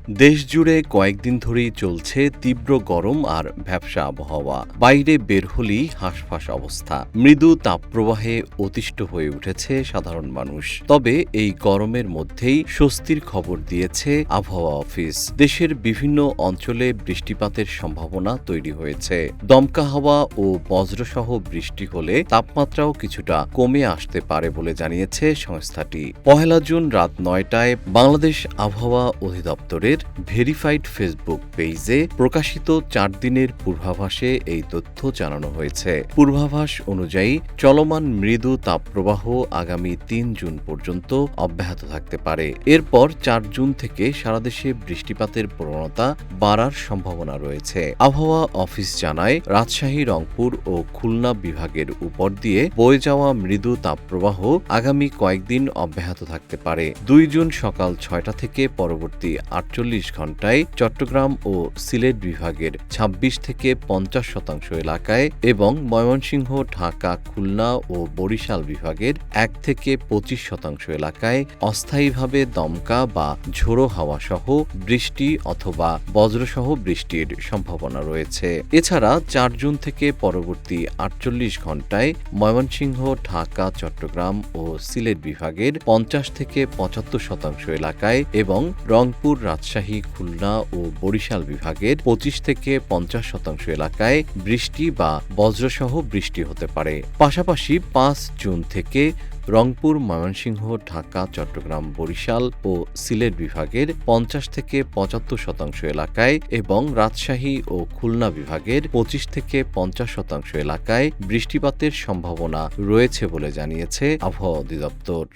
দেশজুড়ে কয়েকদিন ধরেই চলছে তীব্র গরম আর ভ্যাপসা আবহাওয়া। বাইরে বের হলেই হাঁসফাঁস অবস্থা। মৃদু তাপপ্রবাহে অতিষ্ঠ হয়ে উঠেছে সাধারণ মানুষ। তবে এই গরমের মধ্যেই স্বস্তির খবর দিয়েছে আবহাওয়া অফিস। দেশের বিভিন্ন অঞ্চলে বৃষ্টিপাতের সম্ভাবনা তৈরি হয়েছে। দমকা হাওয়া ও বজ্রসহ বৃষ্টি হলে তাপমাত্রাও কিছুটা কমে আসতে পারে বলে জানিয়েছে সংস্থাটি। ১ জুন রাত ৯টায় বাংলাদেশ আবহাওয়া অধিদপ্তরের ভেরিফাইড ফেসবুক পেজে প্রকাশিত ৪ দিনের পূর্বাভাসে এই তথ্য জানানো হয়েছে। পূর্বাভাস অনুযায়ী চলমান মৃদু তাপপ্রবাহ আগামী ৩ জুন পর্যন্ত অব্যাহত থাকতে পারে। এরপর ৪ জুন থেকে সারা দেশে বৃষ্টিপাতের প্রবণতা বাড়ার সম্ভাবনা রয়েছে। আবহাওয়া অফিস জানায়, রাজশাহী, রংপুর ও খুলনা বিভাগের উপর দিয়ে বয়ে যাওয়া মৃদু তাপপ্রবাহ আগামী কয়েকদিন অব্যাহত থাকতে পারে। ২ জুন সকাল ৬টা থেকে পরবর্তী ৪৮ ঘণ্টায় চট্টগ্রাম ও সিলেট বিভাগের ২৬ থেকে ৫০% এলাকায় এবং ময়মনসিংহ, ঢাকা, খুলনা ও বরিশাল বিভাগের ১ থেকে ২৫% এলাকায় অস্থায়ীভাবে দমকা বা ঝোড়ো হাওয়া সহ বৃষ্টি অথবা বজ্রসহ বৃষ্টির সম্ভাবনা রয়েছে। এছাড়া ৪ জুন থেকে পরবর্তী ৪৮ ঘণ্টায় ময়মনসিংহ, ঢাকা, চট্টগ্রাম ও সিলেট বিভাগের ৫০ থেকে ৭৫% এলাকায় এবং রংপুর, রাজশাহী, খুলনা ও বরিশাল বিভাগের ২৫ থেকে ৫০% এলাকায় বৃষ্টি বা বজ্রসহ বৃষ্টি হতে পারে। পাশাপাশি ৫ জুন থেকে রংপুর, ময়মনসিংহ, ঢাকা, চট্টগ্রাম, বরিশাল ও সিলেট বিভাগের ৫০ থেকে ৭৫% এলাকায় এবং রাজশাহী ও খুলনা বিভাগের ২৫ থেকে ৫০% এলাকায় বৃষ্টিপাতের সম্ভাবনা রয়েছে বলে জানিয়েছে আবহাওয়া অধিদপ্তর।